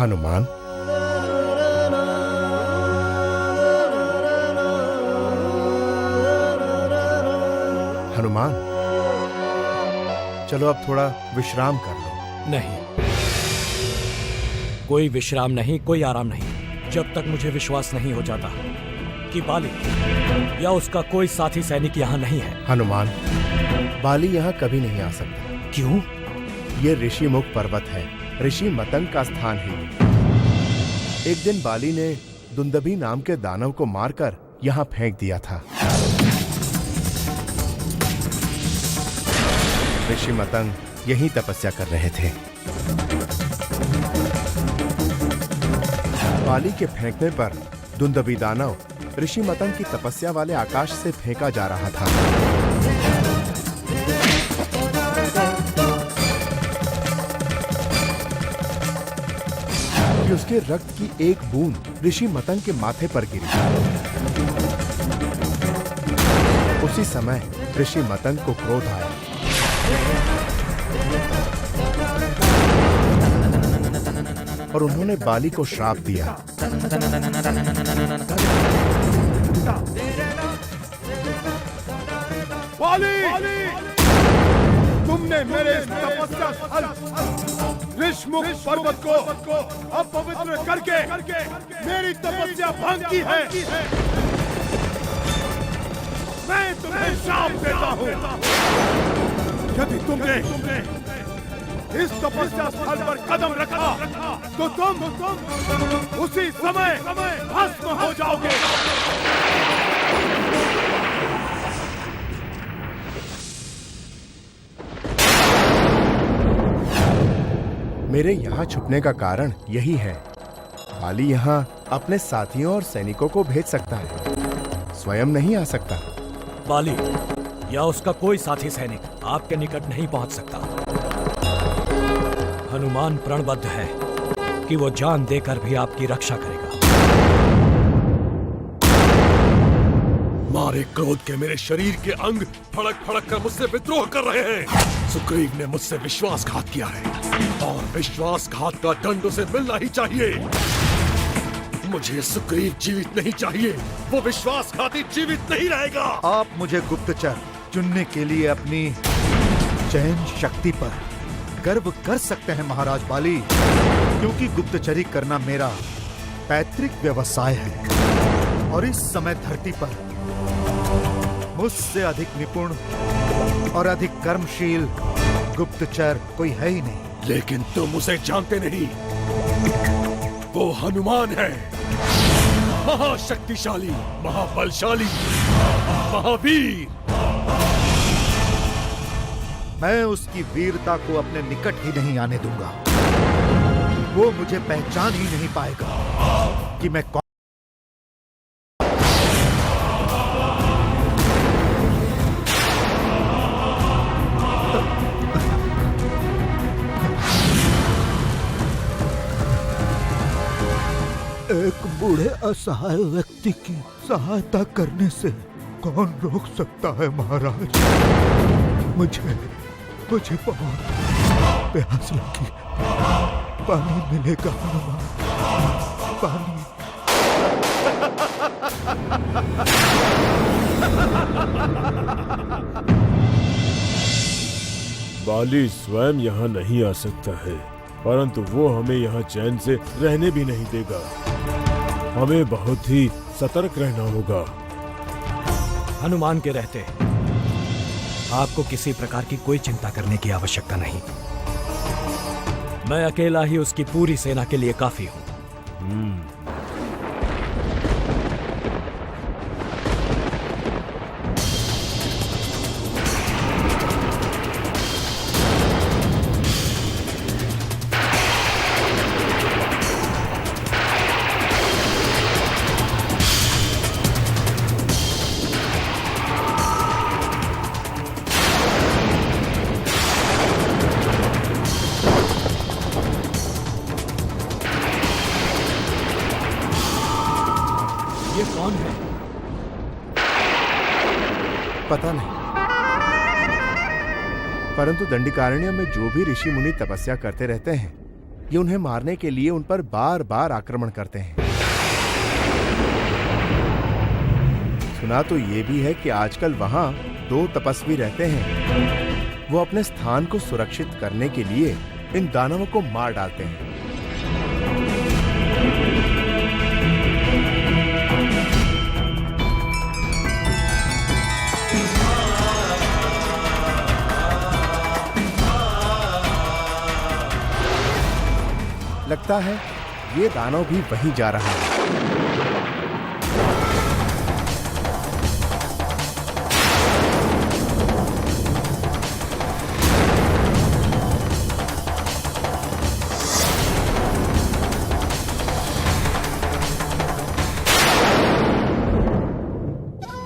हनुमान, हनुमान, चलो अब थोड़ा विश्राम कर लो। नहीं, कोई विश्राम नहीं, कोई आराम नहीं, जब तक मुझे विश्वास नहीं हो जाता कि बाली या उसका कोई साथी सैनिक यहाँ नहीं है। हनुमान, बाली यहाँ कभी नहीं आ सकता। क्यों? ये ऋषिमुख पर्वत है, ऋषि मतंग का स्थान है। एक दिन बाली ने दुंदभी नाम के दानव को मारकर यहाँ फेंक दिया था। ऋषि मतंग यहीं तपस्या कर रहे थे। बाली के फेंकने पर दुंदभी दानव ऋषि मतंग की तपस्या वाले आकाश से फेंका जा रहा था। कि उसके रक्त की एक बूंद ऋषि मतंग के माथे पर गिरी। उसी समय ऋषि मतंग को क्रोध आया। और उन्होंने बाली को श्राप दिया। बाली, तुमने मेरे इस तपस्या स्थल ऋषिमुख पर्वत को अपवित्र करके मेरी तपस्या भंग की है। मैं तुम्हें श्राप देता हूँ। यदि तुमने इस तपस्या स्थल पर कदम रखा तो तुम उसी समय भस्म हो जाओगे। मेरे यहाँ छुपने का कारण यही है। बाली यहाँ अपने साथियों और सैनिकों को भेज सकता है, स्वयं नहीं आ सकता। बाली या उसका कोई साथी सैनिक आपके निकट नहीं पहुंच सकता। हनुमान प्रणबद्ध है कि वो जान देकर भी आपकी रक्षा करेगा। मारे क्रोध के मेरे शरीर के अंग फड़क फड़क कर मुझसे विद्रोह कर रहे हैं। सुग्रीव ने मुझसे विश्वासघात किया है और विश्वासघात का दंड उसे मिलना ही चाहिए। मुझे सुग्रीव जीवित नहीं चाहिए, वो विश्वासघाती जीवित नहीं रहेगा। आप मुझे गुप्तचर चुनने के लिए अपनी चयन शक्ति पर गर्व कर सकते हैं महाराज बाली, क्योंकि गुप्तचरी करना मेरा पैतृक व्यवसाय है और इस समय धरती पर मुझसे अधिक निपुण और अधिक कर्मशील गुप्तचर कोई है ही नहीं। लेकिन तुम उसे जानते नहीं। वो हनुमान है, महाशक्तिशाली, महाबलशाली, महावीर। मैं उसकी वीरता को अपने निकट ही नहीं आने दूंगा। वो मुझे पहचान ही नहीं पाएगा कि मैं कौन। एक बूढ़े असहाय व्यक्ति की सहायता करने से कौन रोक सकता है महाराज? मुझे बहुत प्यास लगी। पानी मिलेगा हनुमान? पानी। बाली स्वयं यहाँ नहीं आ सकता है, परंतु वो हमें यहाँ चैन से रहने भी नहीं देगा। हमें बहुत ही सतर्क रहना होगा। हनुमान के रहते आपको किसी प्रकार की कोई चिंता करने की आवश्यकता नहीं। मैं अकेला ही उसकी पूरी सेना के लिए काफी हूं। ये कौन है? पता नहीं, परंतु दंडकारण्य में जो भी ऋषि मुनि तपस्या करते रहते हैं, ये उन्हें मारने के लिए उन पर बार बार आक्रमण करते हैं। सुना तो ये भी है कि आजकल वहां 2 तपस्वी रहते हैं। वो अपने स्थान को सुरक्षित करने के लिए इन दानवों को मार डालते हैं। लगता है ये दानव भी वहीं जा रहा है।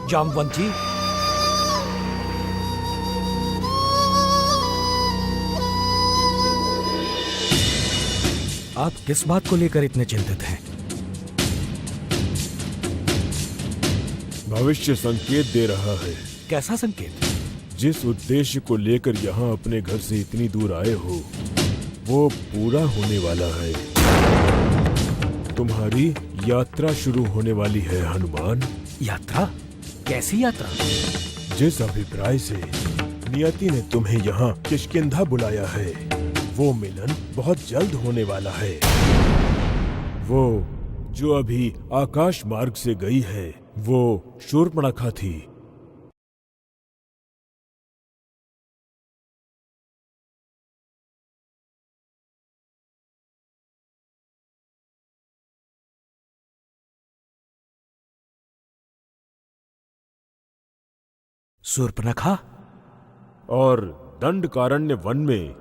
जामवंत जी, आप किस बात को लेकर इतने चिंतित हैं? भविष्य संकेत दे रहा है। कैसा संकेत? जिस उद्देश्य को लेकर यहाँ अपने घर से इतनी दूर आए हो, वो पूरा होने वाला है। तुम्हारी यात्रा शुरू होने वाली है हनुमान। यात्रा? कैसी यात्रा? जिस अभिप्राय से नियति ने तुम्हें यहाँ किष्किंधा बुलाया है, वो मिलन बहुत जल्द होने वाला है। वो जो अभी आकाश मार्ग से गई है, वो शूर्पणखा थी। शूर्पणखा? और दंडकारण्य वन में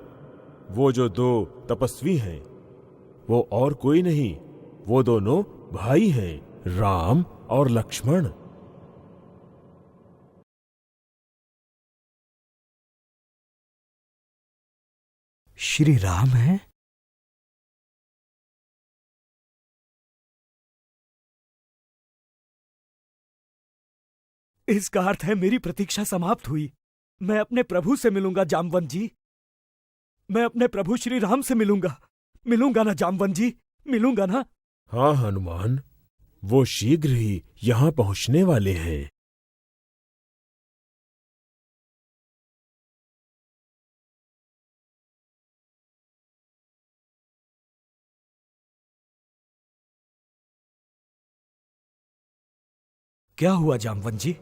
वो जो 2 तपस्वी हैं, वो और कोई नहीं, वो दोनों भाई हैं, राम और लक्ष्मण। श्री राम हैं? इसका अर्थ है मेरी प्रतीक्षा समाप्त हुई। मैं अपने प्रभु से मिलूंगा जामवंत जी। मैं अपने प्रभु श्री राम से मिलूंगा ना जामवंत जी? मिलूंगा ना? हाँ हनुमान, वो शीघ्र ही यहाँ पहुँचने वाले हैं। क्या हुआ जामवंत जी?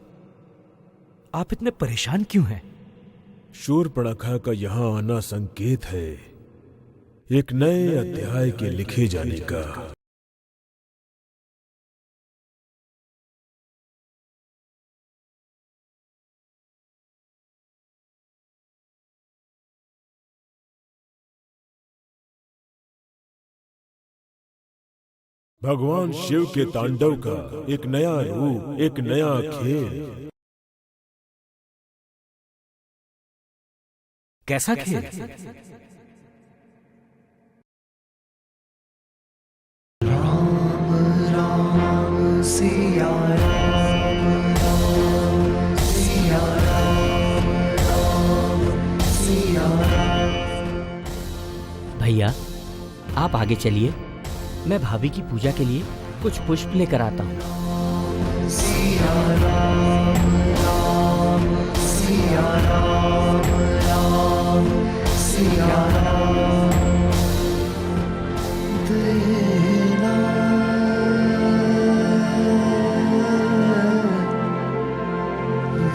आप इतने परेशान क्यों हैं? शूर्पणखा का यहाँ आना संकेत है एक नए अध्याय के लिखे जाने का। भगवान शिव के तांडव का एक नया रूप, एक नया खेल। कैसा खेल? भैया, आप आगे चलिए, मैं भाभी की पूजा के लिए कुछ पुष्प लेकर आता हूँ। सिया राम राम सिया राम राम सिया राम देना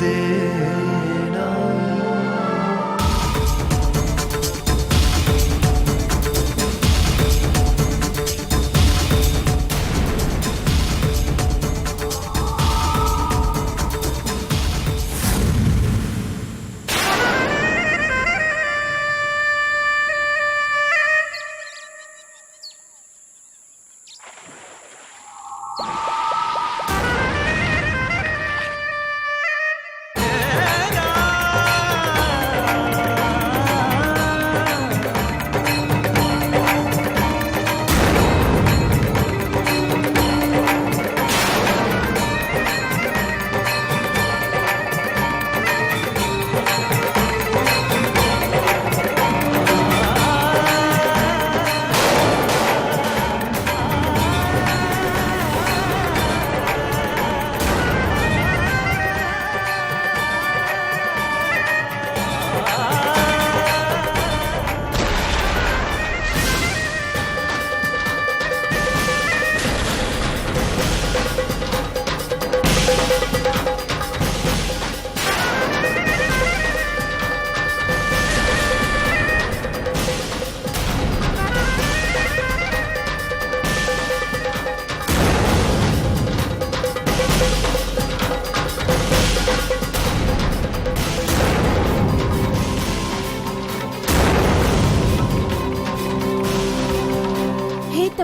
देना।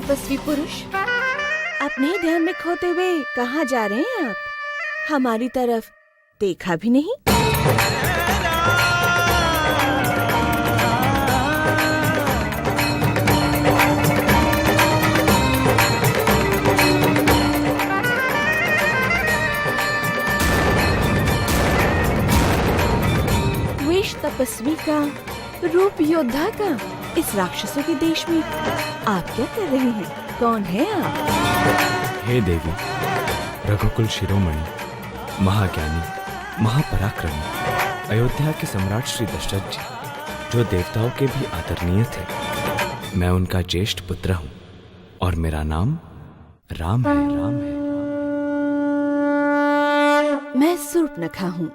तपस्वी पुरुष, अपने ही ध्यान में खोते हुए कहाँ जा रहे हैं आप? हमारी तरफ देखा भी नहीं। वेश तपस्वी का, रूप योद्धा का, इस राक्षसों के देश में आप क्या कर रहे हैं? कौन है आप? हे देवी, रघुकुल शिरोमणि, महाज्ञानी, महापराक्रमी, अयोध्या के सम्राट श्री दशरथ जी, जो देवताओं के भी आदरणीय थे। मैं उनका ज्येष्ठ पुत्र हूँ और मेरा नाम राम है। राम है। मैं सूर्पनखा हूँ।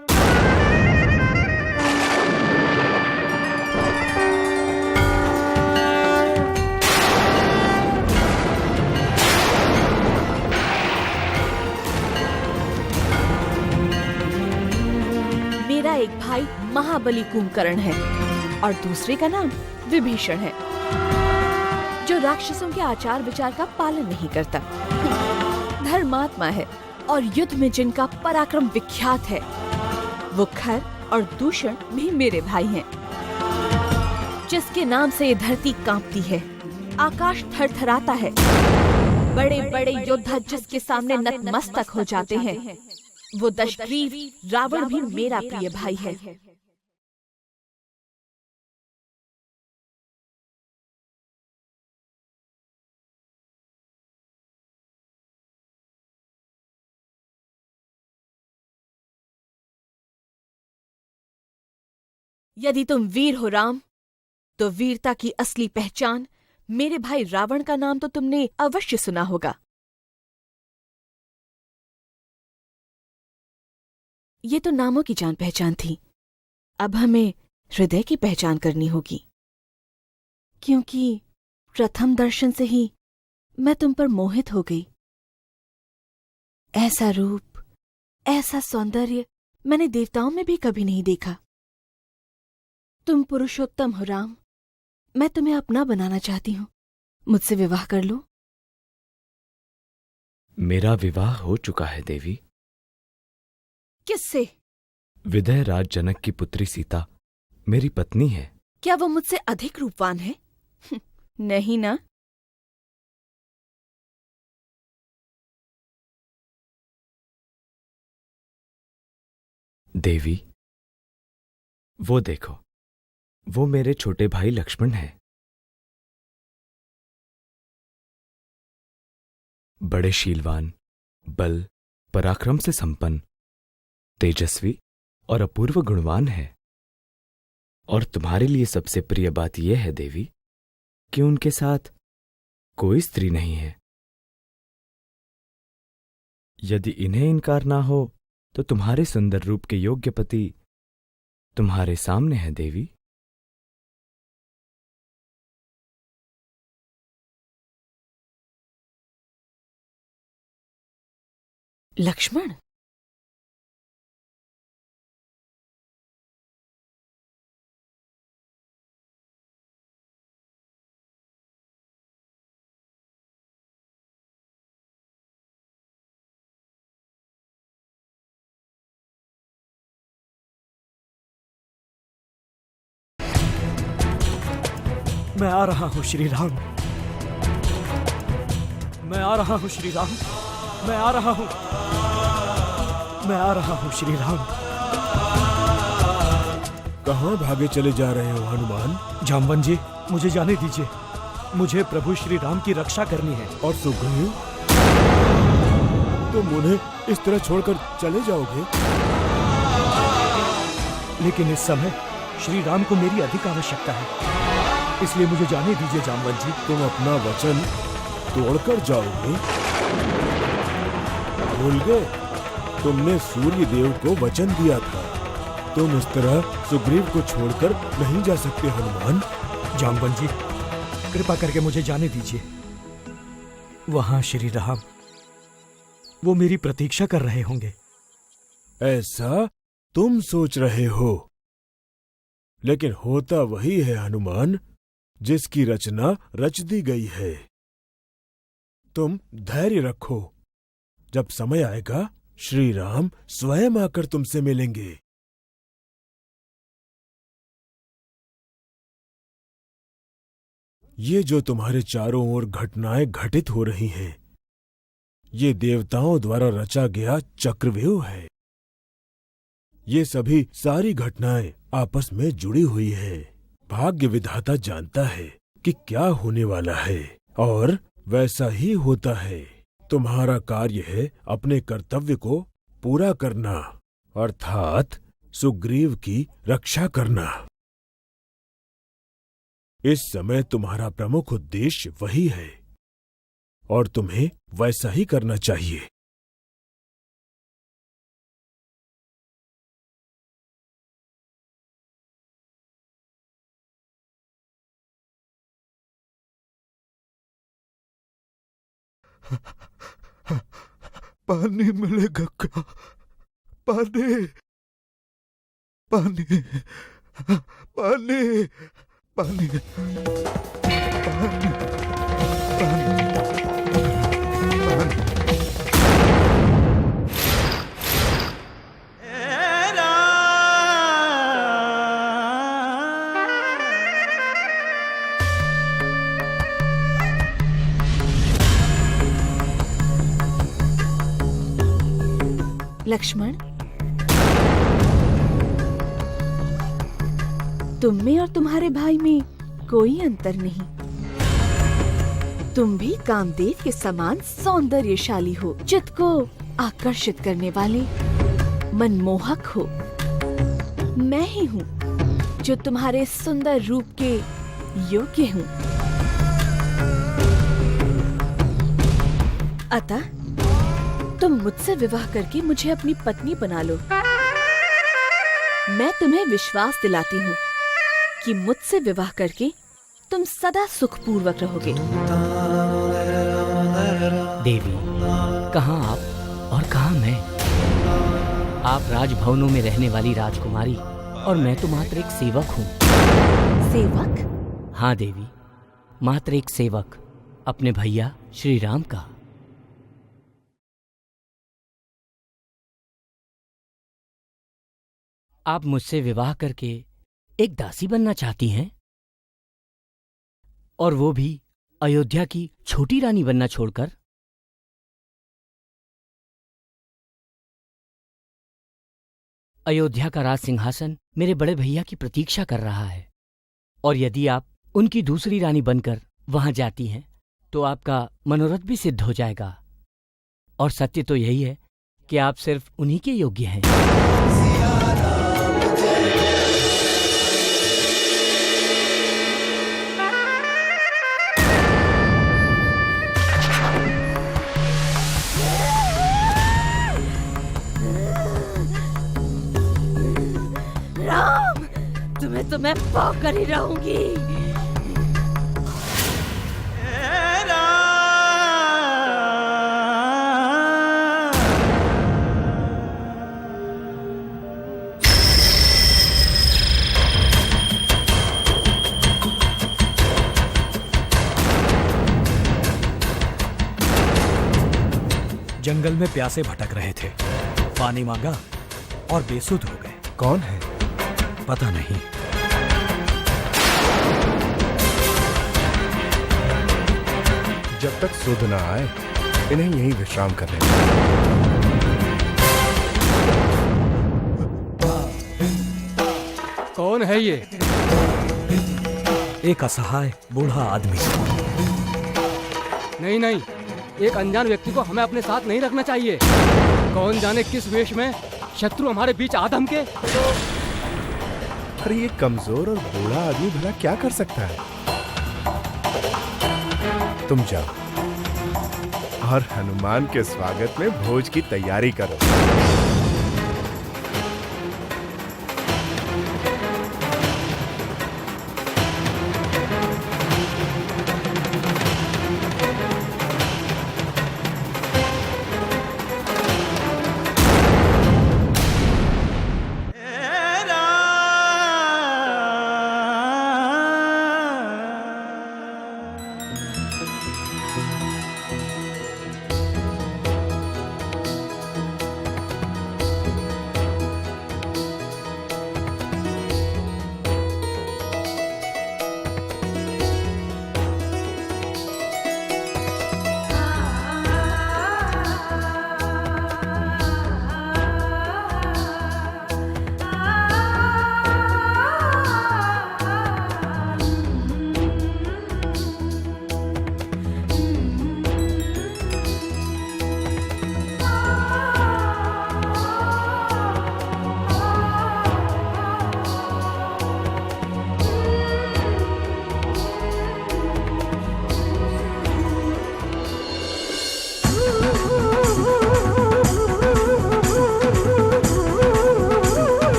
मेरा एक भाई महाबली कुंभकर्ण है और दूसरे का नाम विभीषण है, जो राक्षसों के आचार विचार का पालन नहीं करता। धर्मात्मा है और युद्ध में जिनका पराक्रम विख्यात है। वो खर और दूषण भी मेरे भाई हैं, जिसके नाम से ये धरती कांपती है, आकाश थरथराता है। बड़े बड़े योद्धा जिसके सामने नतमस्तक हो जाते हैं, वो दशग्रीव रावण भी मेरा प्रिय भाई है। यदि तुम वीर हो राम, तो वीरता की असली पहचान मेरे भाई रावण का नाम तो तुमने अवश्य सुना होगा। ये तो नामों की जान पहचान थी, अब हमें हृदय की पहचान करनी होगी, क्योंकि प्रथम दर्शन से ही मैं तुम पर मोहित हो गई। ऐसा रूप, ऐसा सौंदर्य मैंने देवताओं में भी कभी नहीं देखा। तुम पुरुषोत्तम हो राम, मैं तुम्हें अपना बनाना चाहती हूँ, मुझसे विवाह कर लो। मेरा विवाह हो चुका है देवी। किससे? विदय राज जनक की पुत्री सीता मेरी पत्नी है। क्या वो मुझसे अधिक रूपवान है? नहीं ना? देवी, वो देखो, वो मेरे छोटे भाई लक्ष्मण है। बड़े शीलवान, बल, पराक्रम से संपन्न, तेजस्वी और अपूर्व गुणवान है। और तुम्हारे लिए सबसे प्रिय बात यह है देवी कि उनके साथ कोई स्त्री नहीं है। यदि इन्हें इनकार ना हो तो तुम्हारे सुंदर रूप के योग्य पति तुम्हारे सामने है देवी। लक्ष्मण, मैं आ रहा हूँ श्री राम, मैं आ रहा हूँ श्री राम, मैं आ रहा हूँ, मैं आ रहा हूँ श्री राम। कहाँ भागे चले जा रहे हो हनुमान? जामवन जी, मुझे जाने दीजिए, मुझे प्रभु श्री राम की रक्षा करनी है। और सुग्रीव, तुम उन्हें इस तरह छोड़कर चले जाओगे? लेकिन इस समय श्री राम को मेरी अधिक आवश्यकता है, इसलिए मुझे जाने दीजिए जामवन जी। तुम अपना वचन तोड़कर जाओगे? भूल गए? तुमने सूर्य देव को वचन दिया था, तुम इस तरह सुग्रीव को छोड़कर नहीं जा सकते हनुमान। जामवन जी, कृपा करके मुझे जाने दीजिए। वहां श्री राम, वो मेरी प्रतीक्षा कर रहे होंगे। ऐसा तुम सोच रहे हो, लेकिन होता वही है हनुमान जिसकी रचना रच दी गई है। तुम धैर्य रखो। जब समय आएगा श्री राम स्वयं आकर तुमसे मिलेंगे। ये जो तुम्हारे चारों ओर घटनाएं घटित हो रही हैं, ये देवताओं द्वारा रचा गया चक्रव्यूह है। ये सभी सारी घटनाएं आपस में जुड़ी हुई हैं। भाग्य विधाता जानता है कि क्या होने वाला है और वैसा ही होता है। तुम्हारा कार्य है अपने कर्तव्य को पूरा करना, अर्थात सुग्रीव की रक्षा करना। इस समय तुम्हारा प्रमुख उद्देश्य वही है और तुम्हें वैसा ही करना चाहिए। पानी मिलेगा क्या? पानी, पानी, पानी, पानी, पानी, पानी, लक्ष्मण, तुम में और तुम्हारे भाई में कोई अंतर नहीं। तुम भी कामदेव के समान सौंदर्यशाली हो, चित्त को आकर्षित करने वाले, मनमोहक हो। मैं ही हूँ जो तुम्हारे सुंदर रूप के योग्य हूँ। अतः तुम मुझसे विवाह करके मुझे अपनी पत्नी बना लो। मैं तुम्हें विश्वास दिलाती हूँ कि मुझसे विवाह करके तुम सदा सुखपूर्वक रहोगे। देवी, कहाँ आप और कहाँ मैं? आप राजभवनों में रहने वाली राजकुमारी और मैं तो मात्र एक सेवक हूँ। सेवक? हाँ देवी, मात्र एक सेवक अपने भैया श्री राम का। आप मुझसे विवाह करके एक दासी बनना चाहती हैं? और वो भी अयोध्या की छोटी रानी बनना छोड़कर? अयोध्या का राज सिंहासन मेरे बड़े भैया की प्रतीक्षा कर रहा है, और यदि आप उनकी दूसरी रानी बनकर वहां जाती हैं तो आपका मनोरथ भी सिद्ध हो जाएगा। और सत्य तो यही है कि आप सिर्फ उन्हीं के योग्य हैं। राम, तुम्हें तो मैं पाकर ही रहूंगी। जंगल में प्यासे भटक रहे थे, पानी मांगा और बेसुध हो गए। कौन है? पता नहीं। जब तक सुध न आए इन्हें यहीं विश्राम करने दो। कौन है ये? एक असहाय बूढ़ा आदमी। नहीं नहीं, एक अनजान व्यक्ति को हमें अपने साथ नहीं रखना चाहिए। कौन जाने किस वेश में शत्रु हमारे बीच आधम के। अरे ये कमजोर और बूढ़ा आदमी भला क्या कर सकता है? तुम जाओ और हनुमान के स्वागत में भोज की तैयारी करो।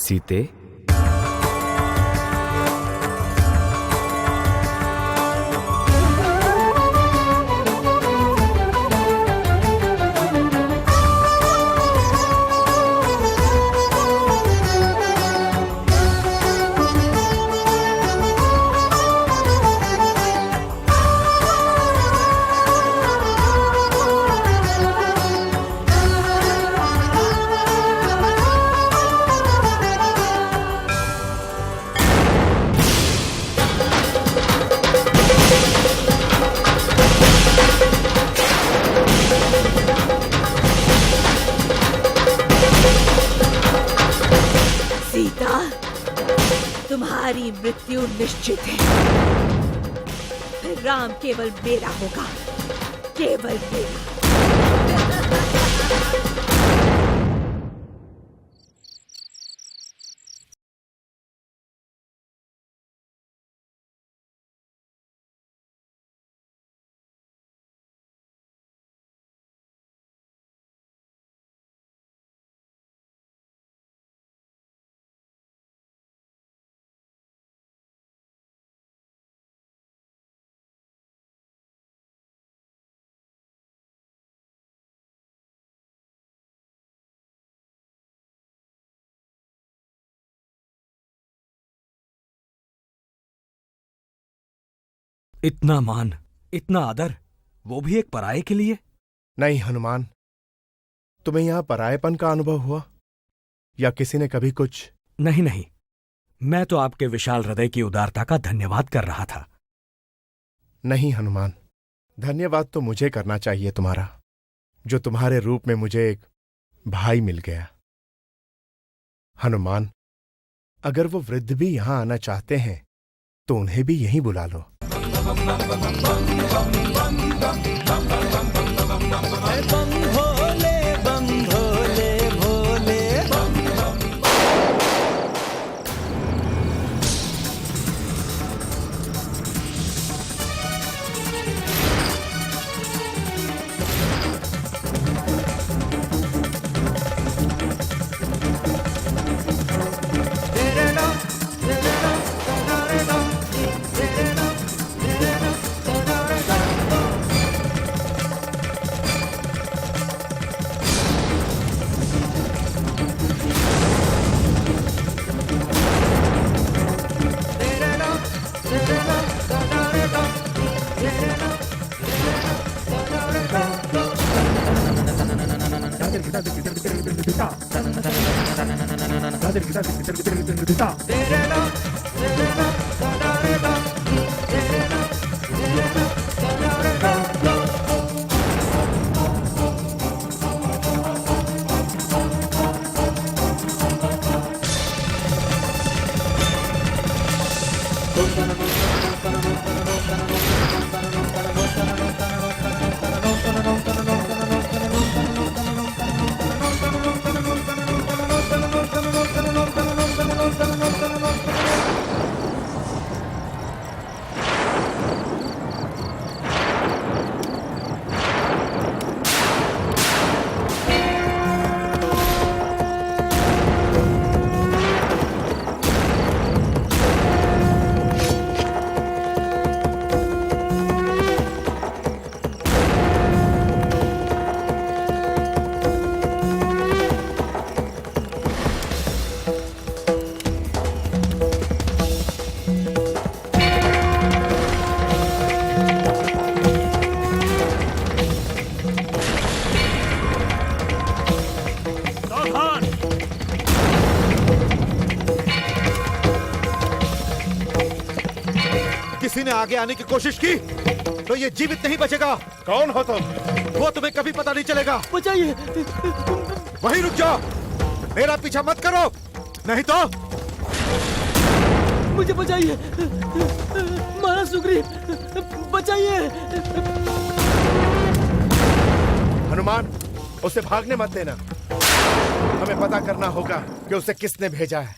सीते, सीता, तुम्हारी मृत्यु निश्चित है। फिर राम केवल मेरा होगा, केवल मेरा। इतना मान, इतना आदर, वो भी एक पराये के लिए? नहीं हनुमान, तुम्हें यहां परायेपन का अनुभव हुआ या किसी ने कभी कुछ? नहीं नहीं, मैं तो आपके विशाल हृदय की उदारता का धन्यवाद कर रहा था। नहीं हनुमान, धन्यवाद तो मुझे करना चाहिए तुम्हारा, जो तुम्हारे रूप में मुझे एक भाई मिल गया। हनुमान, अगर वो वृद्ध भी यहां आना चाहते हैं तो उन्हें भी यहीं बुला लो। किसी ने आगे आने की कोशिश की तो ये जीवित नहीं बचेगा। कौन हो तुम? वो तुम्हें कभी पता नहीं चलेगा। बचाइए, वहीं रुक जाओ, मेरा पीछा मत करो, नहीं तो। मुझे बचाइए, महाराज सुग्रीव, बचाइए। हनुमान, उसे भागने मत देना। हमें पता करना होगा कि उसे किसने भेजा है।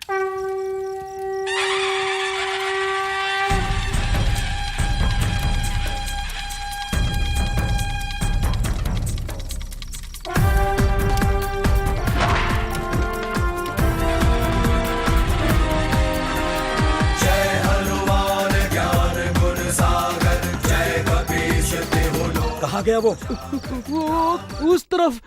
कहाँ गया वो? उस तरफ।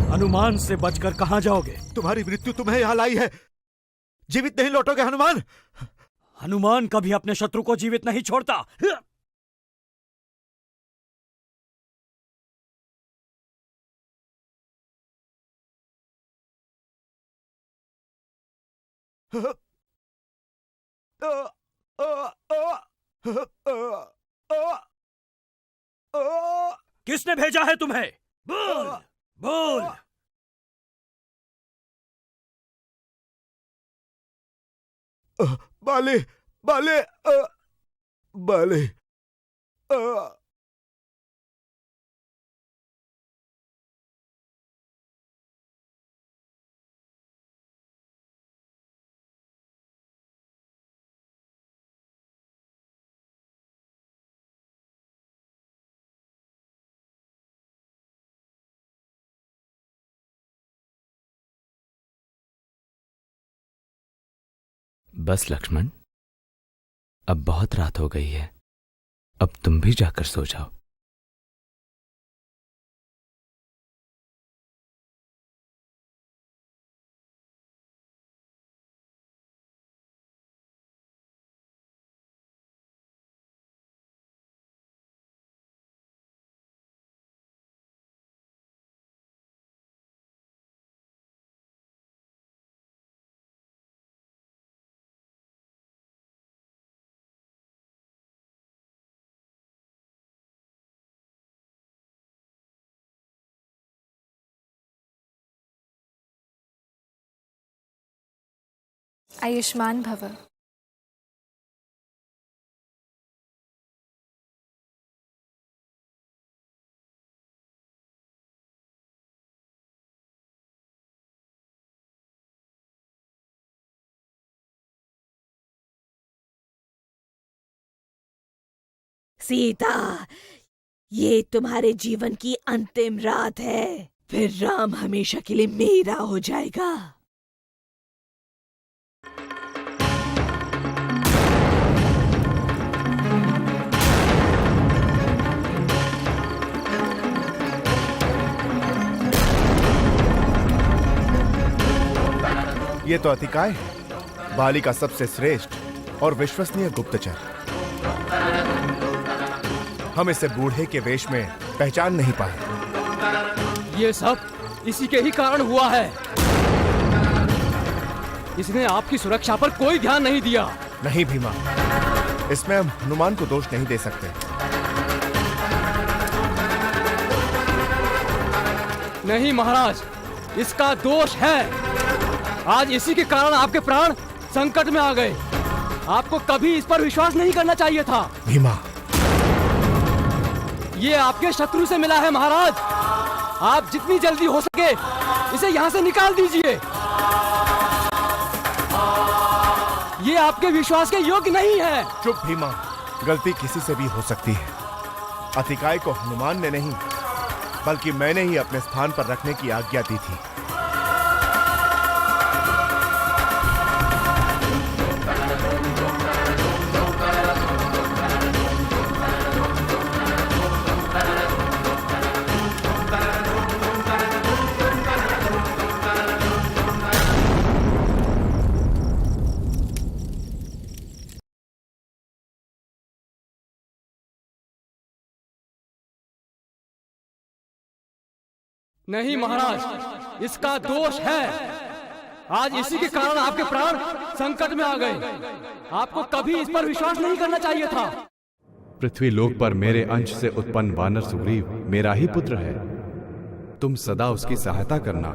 हनुमान से बचकर कहां जाओगे? तुम्हारी मृत्यु तुम्हें यहां लाई है, जीवित नहीं लौटोगे हनुमान। हनुमान कभी अपने शत्रु को जीवित नहीं छोड़ता। किसने भेजा है तुम्हें? बोल बोल। बाले बाले बाले। बस लक्ष्मण, अब बहुत रात हो गई है, अब तुम भी जाकर सो जाओ। आयुष्मान भव। सीता, ये तुम्हारे जीवन की अंतिम रात है, फिर राम हमेशा के लिए मेरा हो जाएगा। ये तो अतिकाय है, बाली का सबसे श्रेष्ठ और विश्वसनीय गुप्तचर। हम इसे बूढ़े के वेश में पहचान नहीं पाए। ये सब इसी के ही कारण हुआ है। इसने आपकी सुरक्षा पर कोई ध्यान नहीं दिया। नहीं भीमा, इसमें हम हनुमान को दोष नहीं दे सकते। नहीं महाराज, इसका दोष है। आज इसी के कारण आपके प्राण संकट में आ गए। आपको कभी इस पर विश्वास नहीं करना चाहिए था। भीमा, ये आपके शत्रु से मिला है महाराज। आप जितनी जल्दी हो सके इसे यहाँ से निकाल दीजिए। ये आपके विश्वास के योग्य नहीं है। चुप भीमा, गलती किसी से भी हो सकती है। अतिकाय को हनुमान ने नहीं बल्कि मैंने ही अपने स्थान पर रखने की आज्ञा दी थी। नहीं महाराज, इसका दोष है। आज इसी के कारण आपके प्राण संकट में आ गए। आपको कभी इस पर विश्वास नहीं करना चाहिए था। पृथ्वी लोक पर मेरे अंश से उत्पन्न वानर सुग्रीव मेरा ही पुत्र है। तुम सदा उसकी सहायता करना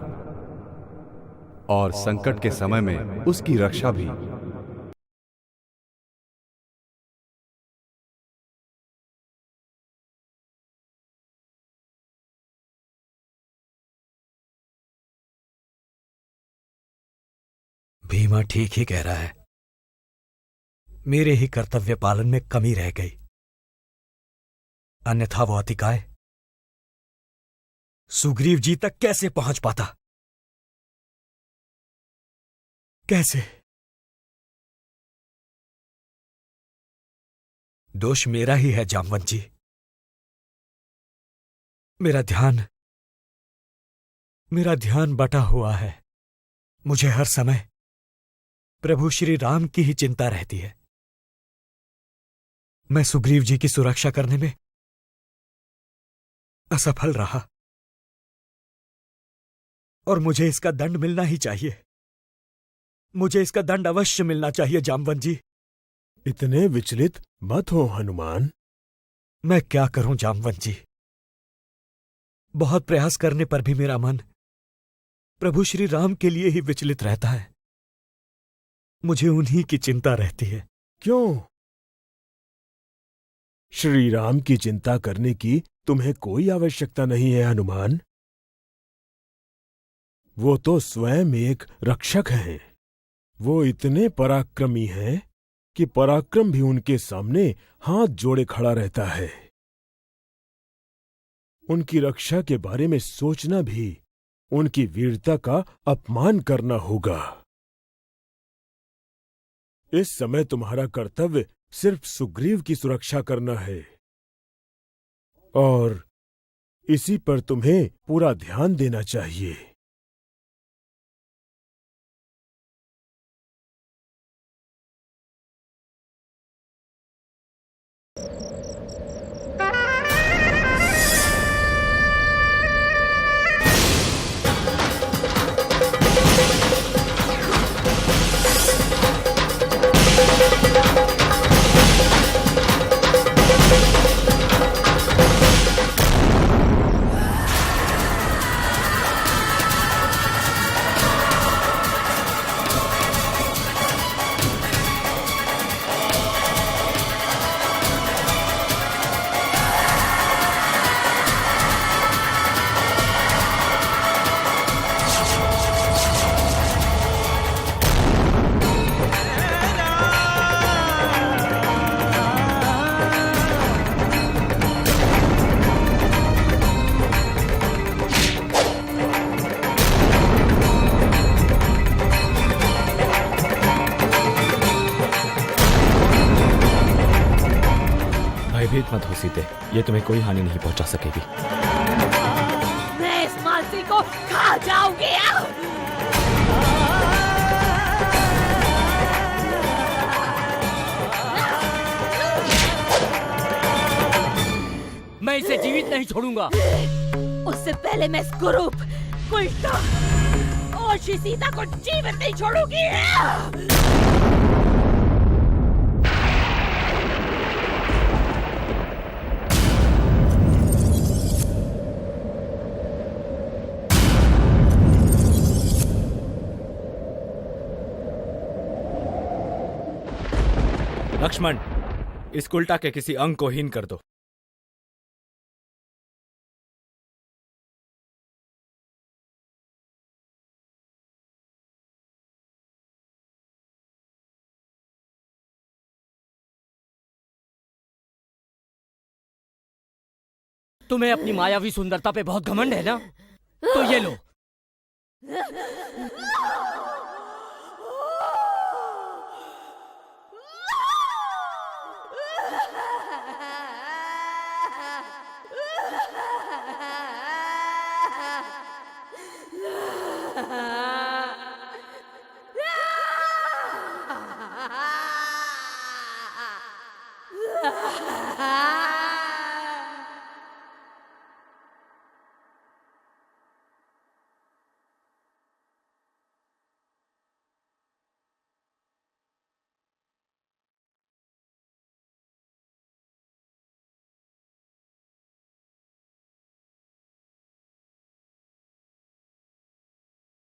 और संकट के समय में उसकी रक्षा भी। भीमा ठीक ही कह रहा है। मेरे ही कर्तव्य पालन में कमी रह गई, अन्यथा वो अतिकाय सुग्रीव जी तक कैसे पहुंच पाता? कैसे? दोष मेरा ही है जामवंत जी। मेरा ध्यान बटा हुआ है। मुझे हर समय प्रभु श्री राम की ही चिंता रहती है। मैं सुग्रीव जी की सुरक्षा करने में असफल रहा और मुझे इसका दंड मिलना ही चाहिए। मुझे इसका दंड अवश्य मिलना चाहिए जामवंत जी। इतने विचलित मत हो हनुमान। मैं क्या करूं जामवंत जी? बहुत प्रयास करने पर भी मेरा मन प्रभु श्री राम के लिए ही विचलित रहता है। मुझे उन्हीं की चिंता रहती है। क्यों? श्री राम की चिंता करने की तुम्हें कोई आवश्यकता नहीं है हनुमान। वो तो स्वयं एक रक्षक हैं। वो इतने पराक्रमी हैं कि पराक्रम भी उनके सामने हाथ जोड़े खड़ा रहता है। उनकी रक्षा के बारे में सोचना भी उनकी वीरता का अपमान करना होगा। इस समय तुम्हारा कर्तव्य सिर्फ सुग्रीव की सुरक्षा करना है और इसी पर तुम्हें पूरा ध्यान देना चाहिए। भयभीत मत हो सीते, ये तुम्हें कोई हानि नहीं पहुंचा सकेगी। मैं इस मानसी को खा जाऊंगी। मैं इसे जीवित नहीं छोड़ूंगा। उससे पहले मैं इस कुरूप, कुष्ठा और श्री सीता को जीवित नहीं छोड़ूंगी। लक्ष्मण, इस कुलटा के किसी अंग को हीन कर दो। तुम्हें अपनी मायावी सुंदरता पे बहुत घमंड है ना? तो ये लो।